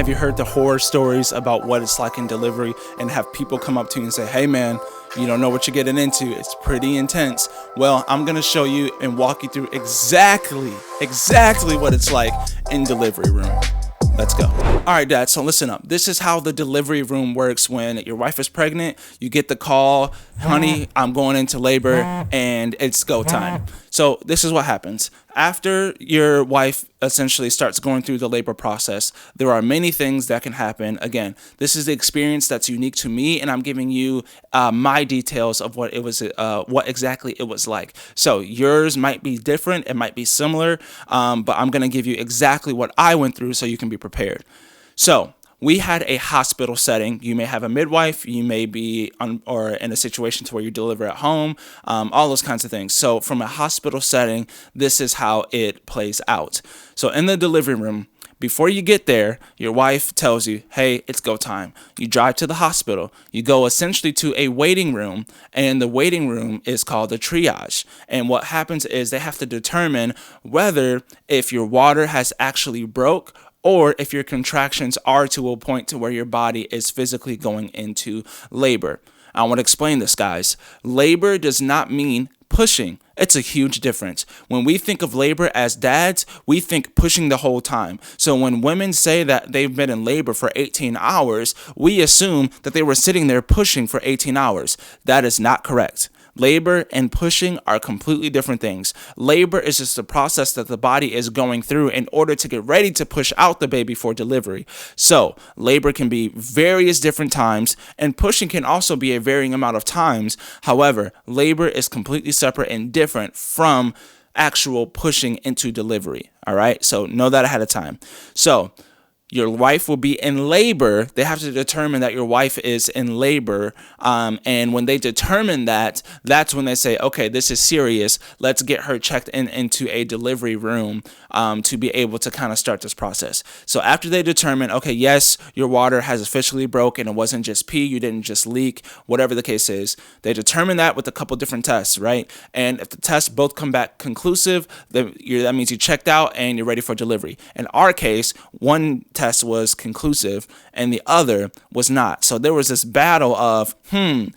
have you heard the horror stories about what it's like in delivery and have people come up to you and say, hey man, you don't know what you're getting into. It's pretty intense. Well, I'm going to show you and walk you through exactly what it's like in delivery room. Let's go. All right, Dad, so listen up. This is how the delivery room works when your wife is pregnant. You get the call, honey, I'm going into labor, and it's go time. So this is what happens. After your wife essentially starts going through the labor process, there are many things that can happen. Again, this is the experience that's unique to me, and I'm giving you my details of what it was, what exactly it was like. So yours might be different, it might be similar, but I'm going to give you exactly what I went through so you can be prepared. So we had a hospital setting. You may have a midwife, you may be or in a situation to where you deliver at home, all those kinds of things. So from a hospital setting, this is how it plays out. So in the delivery room, before you get there, your wife tells you, hey, it's go time. You drive to the hospital. You go essentially to a waiting room, and the waiting room is called a triage. And what happens is they have to determine whether if your water has actually broke or if your contractions are to a point to where your body is physically going into labor. I want to explain this, guys. Labor does not mean pushing. It's a huge difference. When we think of labor as dads, we think pushing the whole time. So when women say that they've been in labor for 18 hours, we assume that they were sitting there pushing for 18 hours. That is not correct. Labor and pushing are completely different things. Labor is just the process that the body is going through in order to get ready to push out the baby for delivery. So labor can be various different times, and pushing can also be a varying amount of times. However, labor is completely separate and different from actual pushing into delivery. All right, so know that ahead of time. So your wife will be in labor. They have to determine that your wife is in labor. And when they determine that, that's when they say, okay, this is serious. Let's get her checked into a delivery room to be able to kind of start this process. So after they determine, okay, yes, your water has officially broken. It wasn't just pee. You didn't just leak, whatever the case is. They determine that with a couple different tests, right? And if the tests both come back conclusive, that means you checked out and you're ready for delivery. In our case, one test was conclusive and the other was not. So there was this battle of, can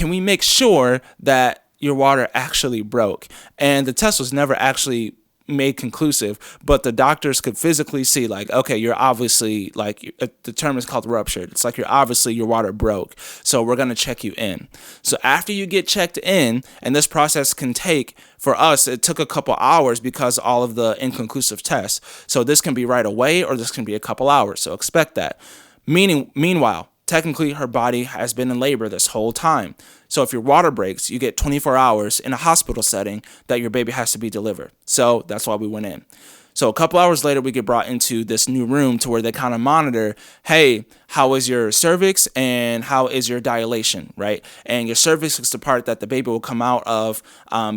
we make sure that your water actually broke? And the test was never actually made conclusive, but the doctors could physically see, like, okay, you're obviously, like, the term is called ruptured. It's like your water broke, so we're going to check you in. So after you get checked in, and this process can take, for us, it took a couple hours because all of the inconclusive tests. So this can be right away, or this can be a couple hours, so expect that. Meanwhile, technically her body has been in labor this whole time. So if your water breaks, you get 24 hours in a hospital setting that your baby has to be delivered. So that's why we went in. So a couple hours later, we get brought into this new room to where they kind of monitor, hey, how is your cervix and how is your dilation, right? And your cervix is the part that the baby will come out of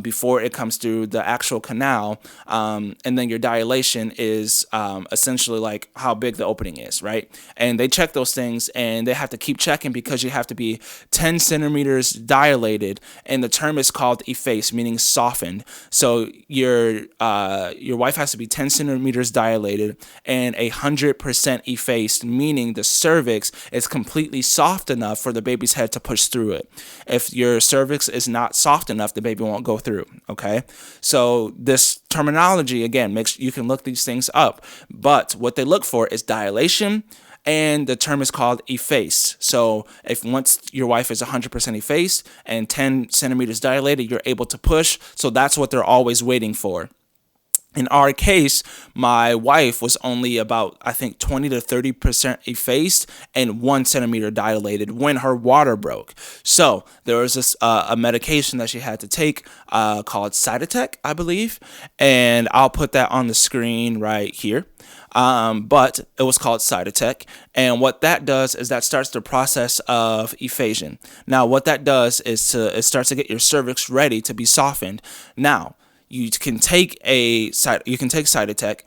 before it comes through the actual canal. And then your dilation is essentially like how big the opening is, right? And they check those things, and they have to keep checking because you have to be 10 centimeters dilated, and the term is called effaced, meaning softened. So your wife has to be 10 centimeters dilated and 100% effaced, meaning the cervix is completely soft enough for the baby's head to push through it. If your cervix is not soft enough, the baby won't go through. Okay, so this terminology, again, you can look these things up, but what they look for is dilation, and the term is called effaced. So if once your wife is 100% effaced and 10 centimeters dilated, you're able to push. So that's what they're always waiting for. In our case, my wife was only about, I think, 20 to 30% effaced and 1 centimeter dilated when her water broke. So there was this a medication that she had to take called Cytotec, I believe, and I'll put that on the screen right here. But it was called Cytotec, and what that does is that starts the process of effasion. Now, what that does is it starts to get your cervix ready to be softened. Now, you can take Cytotec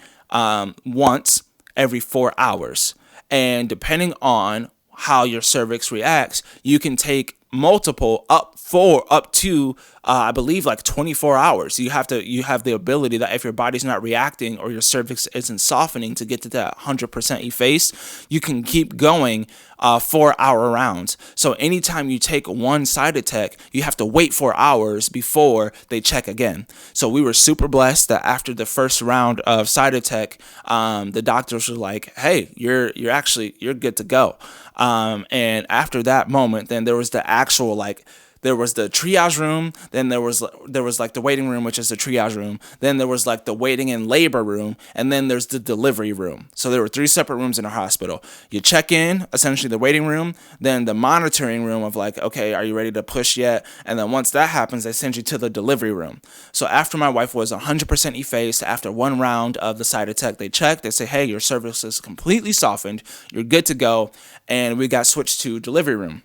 once every 4 hours, and depending on how your cervix reacts, you can take multiple up to I believe like 24 hours. You have the ability that if your body's not reacting or your cervix isn't softening to get to that 100% effaced, you can keep going 4-hour rounds. So anytime you take one Cytotec, you have to wait 4 hours before they check again. So we were super blessed that after the first round of Cytotec, the doctors were like, "Hey, you're good to go." And after that moment, then there was the actual there was the triage room, then there was like the waiting room, which is the triage room, then there was like the waiting in labor room, and then there's the delivery room. So there were 3 separate rooms in our hospital. You check in, essentially the waiting room, then the monitoring room of like, okay, are you ready to push yet? And then once that happens, they send you to the delivery room. So after my wife was 100% effaced, after one round of the Cytotec, they check, they say, hey, your cervix is completely softened, you're good to go, and we got switched to delivery room.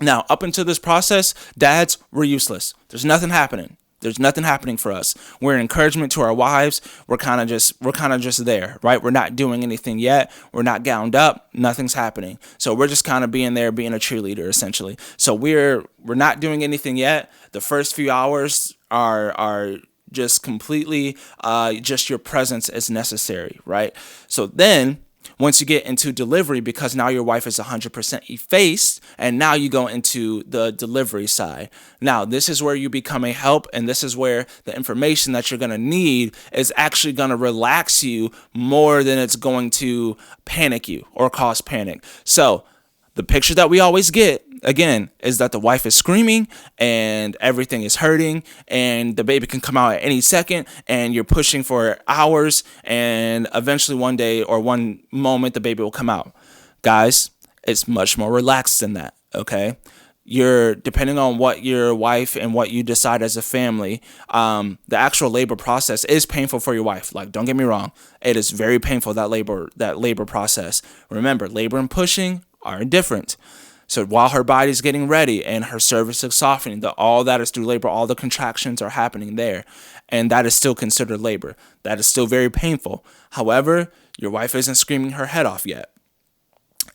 Now, up until this process, dads were useless. There's nothing happening. There's nothing happening for us. We're an encouragement to our wives. We're kind of just there, right? We're not doing anything yet. We're not gowned up. Nothing's happening. So we're just kind of being there, being a cheerleader, essentially. So we're not doing anything yet. The first few hours are just completely just your presence is necessary, right? So then, once you get into delivery, because now your wife is 100% effaced, and now you go into the delivery side. Now, this is where you become a help, and this is where the information that you're going to need is actually going to relax you more than it's going to panic you or cause panic. So the picture that we always get, again, is that the wife is screaming and everything is hurting and the baby can come out at any second and you're pushing for hours and eventually one day or one moment the baby will come out. Guys, it's much more relaxed than that, okay? You're depending on what your wife and what you decide as a family, the actual labor process is painful for your wife. Like, don't get me wrong. It is very painful, that labor process. Remember, labor and pushing are different. So while her body's getting ready and her cervix is softening, all that is through labor, all the contractions are happening there. And that is still considered labor. That is still very painful. However, your wife isn't screaming her head off yet.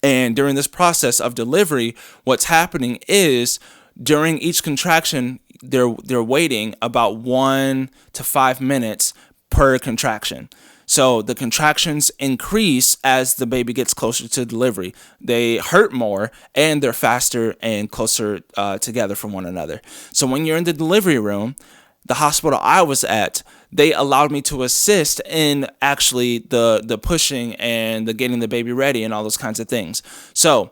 And during this process of delivery, what's happening is during each contraction, they're waiting about 1 to 5 minutes per contraction. So the contractions increase as the baby gets closer to delivery. They hurt more and they're faster and closer together from one another. So when you're in the delivery room, the hospital I was at, they allowed me to assist in actually the pushing and the getting the baby ready and all those kinds of things. So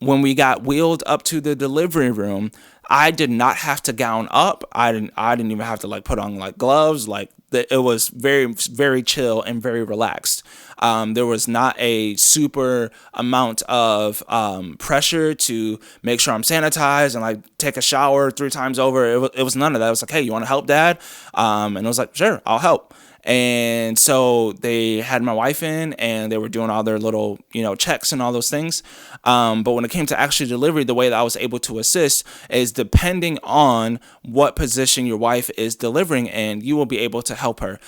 when we got wheeled up to the delivery room, I did not have to gown up. I didn't even have to put on gloves. It was very, very chill and very relaxed. There was not a super amount of pressure to make sure I'm sanitized and take a shower 3 times over. It was none of that. It was like, hey, you want to help, Dad? And I was like, sure, I'll help. And so they had my wife in and they were doing all their little, checks and all those things. But when it came to actually delivery, the way that I was able to assist is depending on what position your wife is delivering in, you will be able to help her.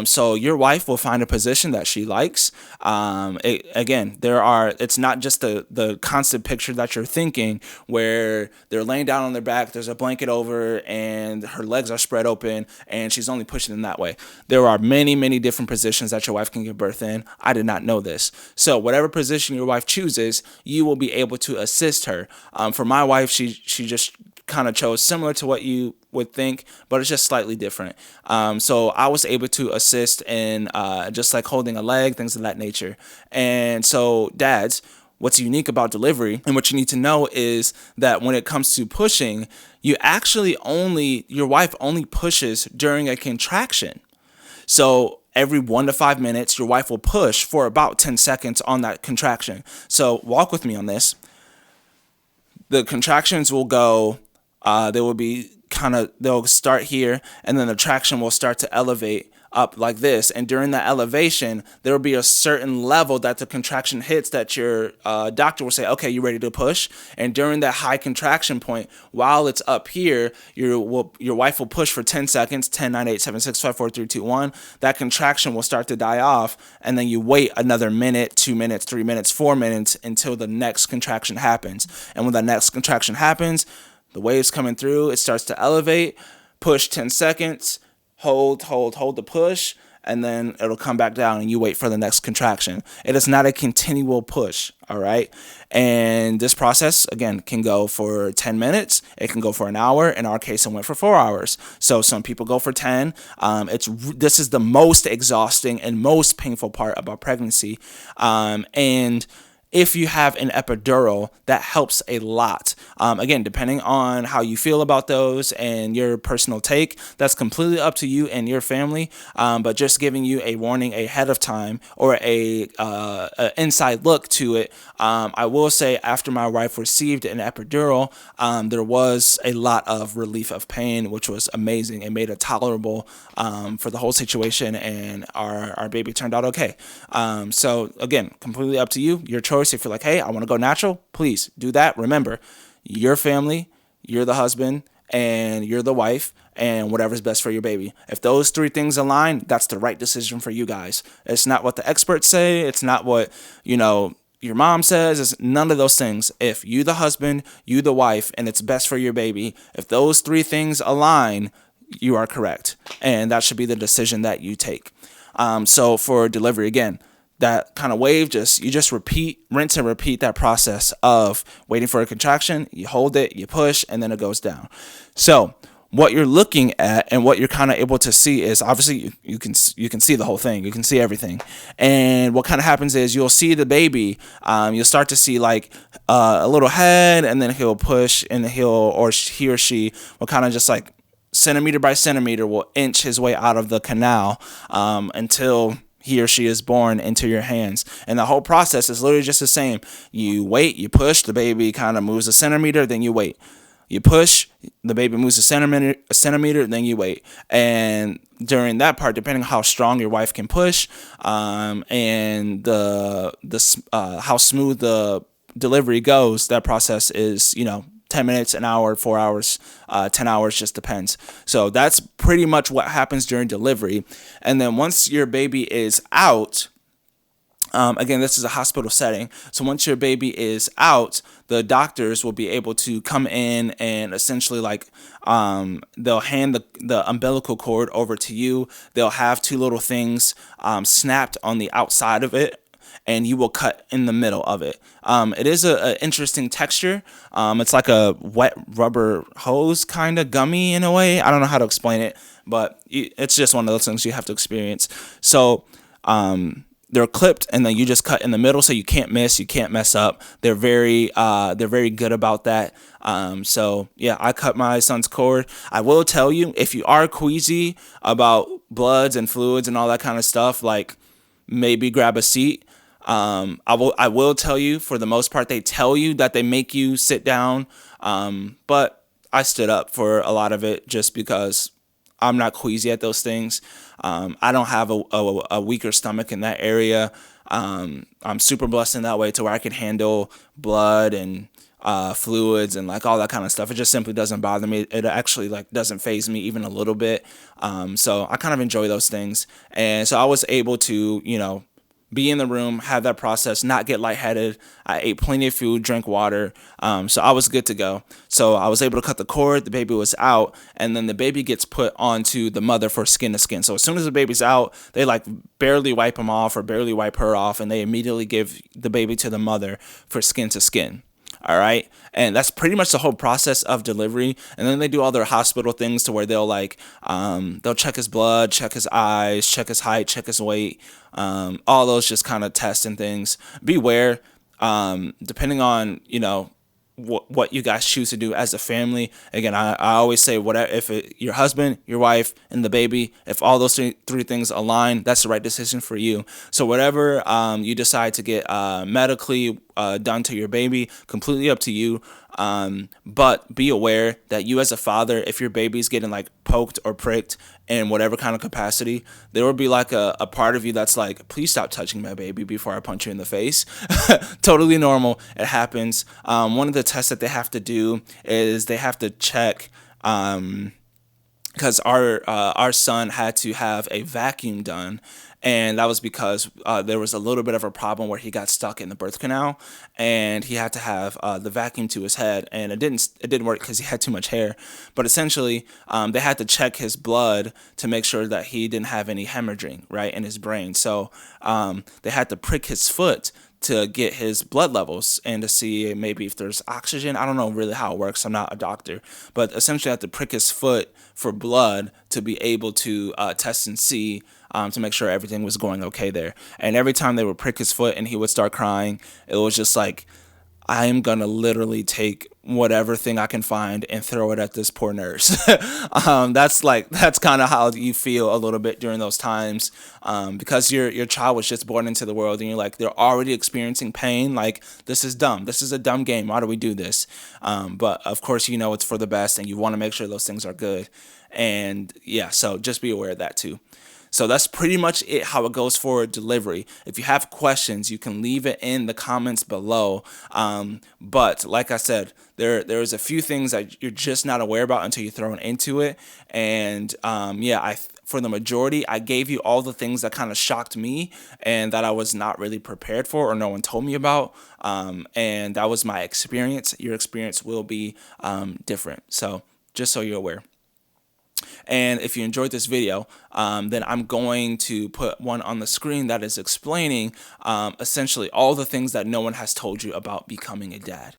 So your wife will find a position that she likes. It's not just the constant picture that you're thinking where they're laying down on their back, there's a blanket over and her legs are spread open and she's only pushing in that way. There are many, many different positions that your wife can give birth in. I did not know this. So whatever position your wife chooses, you will be able to assist her. For my wife, she just kind of chose similar to what you would think, but it's just slightly different. So I was able to assist in just holding a leg, things of that nature. And so dads, what's unique about delivery and what you need to know is that when it comes to pushing, your wife only pushes during a contraction. So every 1 to 5 minutes, your wife will push for about 10 seconds on that contraction. So walk with me on this. The contractions will go, they'll start here, and then the traction will start to elevate up like this. And during that elevation, there will be a certain level that the contraction hits that your doctor will say, okay, you ready to push? And during that high contraction point, while it's up here, your wife will push for 10 seconds, 10, 9, 8, 7, 6, 5, 4, 3, 2, 1. That contraction will start to die off. And then you wait another minute, 2 minutes, 3 minutes, 4 minutes until the next contraction happens. And when the next contraction happens, the wave's coming through, it starts to elevate. push 10 seconds, hold the push, and then it'll come back down and you wait for the next contraction. It is not a continual push, all right? And this process, again, can go for 10 minutes. It can go for an hour. In our case, it went for 4 hours. So some people go for 10. This is the most exhausting and most painful part about pregnancy. And if you have an epidural, that helps a lot. Again, depending on how you feel about those and your personal take, that's completely up to you and your family. But just giving you a warning ahead of time, or a inside look to it. I will say, after my wife received an epidural, there was a lot of relief of pain, which was amazing. It made it tolerable for the whole situation, and our baby turned out okay. So again, completely up to you, your choice. If you're like, hey, I want to go natural, please do that. Remember, your family, you're the husband, and you're the wife, and whatever's best for your baby. If those three things align, that's the right decision for you guys. It's not what the experts say. It's not what, your mom says. It's none of those things. If you the husband, you the wife, and it's best for your baby, if those three things align, you are correct. And that should be the decision that you take. So for delivery, again, that kind of wave, you just rinse and repeat that process of waiting for a contraction. You hold it, you push, and then it goes down. So what you're looking at and what you're kind of able to see is, obviously you can see the whole thing. You can see everything. And what kind of happens is, you'll see the baby. You'll start to see like a little head, and then he'll push, and he or she will kind of just like centimeter by centimeter will inch his way out of the canal until he or she is born into your hands. And the whole process is literally just the same. You wait, you push, the baby kind of moves a centimeter, then you wait. You push, the baby moves a centimeter, then you wait. And during that part, depending on how strong your wife can push, and how smooth the delivery goes, that process is, 10 minutes, an hour, 4 hours, 10 hours, just depends. So that's pretty much what happens during delivery. And then once your baby is out, again, this is a hospital setting. So once your baby is out, the doctors will be able to come in and essentially they'll hand the umbilical cord over to you. They'll have two little things snapped on the outside of it, and you will cut in the middle of it. It is an interesting texture. It's like a wet rubber hose, kind of gummy in a way. I don't know how to explain it, but it's just one of those things you have to experience. So they're clipped, and then you just cut in the middle, so you can't miss, you can't mess up. They're very good about that. So yeah, I cut my son's cord. I will tell you, if you are queasy about bloods and fluids and all that kind of stuff, like maybe grab a seat. I will tell you, for the most part, they tell you that they make you sit down. But I stood up for a lot of it just because I'm not queasy at those things. I don't have a weaker stomach in that area. I'm super blessed in that way, to where I can handle blood and fluids and like all that kind of stuff. It just simply doesn't bother me. It actually doesn't faze me even a little bit. So I kind of enjoy those things. And so I was able to, be in the room, have that process, not get lightheaded. I ate plenty of food, drank water. So I was good to go. So I was able to cut the cord. The baby was out, and then the baby gets put onto the mother for skin to skin. So as soon as the baby's out, they barely wipe him off or barely wipe her off, and they immediately give the baby to the mother for skin to skin. All right. And that's pretty much the whole process of delivery. And then they do all their hospital things, to where they'll they'll check his blood, check his eyes, check his height, check his weight. All those just kind of tests and things. Beware, depending on, what you guys choose to do as a family. Again, I always say, whatever, if your husband, your wife, and the baby, if all those three things align, that's the right decision for you. So whatever you decide to get medically done to your baby, completely up to you. But be aware that you, as a father, if your baby's getting poked or pricked in whatever kind of capacity, there will be a part of you that's like, please stop touching my baby before I punch you in the face. Totally normal. It happens. One of the tests that they have to do is they have to check, because our son had to have a vacuum done, And that was because there was a little bit of a problem where he got stuck in the birth canal, and he had to have the vacuum to his head, and it didn't work because he had too much hair. But essentially, they had to check his blood to make sure that he didn't have any hemorrhaging right in his brain. So they had to prick his foot to get his blood levels and to see maybe if there's oxygen. I don't know really how it works. I'm not a doctor, but essentially I have to prick his foot for blood to be able to test and see, to make sure everything was going okay there. And every time they would prick his foot and he would start crying, it was just like, I am gonna literally take whatever thing I can find and throw it at this poor nurse. That's kind of how you feel a little bit during those times, because your child was just born into the world and you're like, they're already experiencing pain. Like, this is dumb. This is a dumb game. Why do we do this? But of course, you know it's for the best, and you want to make sure those things are good. And yeah, so just be aware of that too. So that's pretty much it, how it goes for delivery. If you have questions, you can leave it in the comments below. But like I said, there's a few things that you're just not aware about until you're thrown into it. And yeah, for the majority, I gave you all the things that kind of shocked me and that I was not really prepared for or no one told me about. And that was my experience. Your experience will be different. So just so you're aware. And if you enjoyed this video, then I'm going to put one on the screen that is explaining essentially all the things that no one has told you about becoming a dad.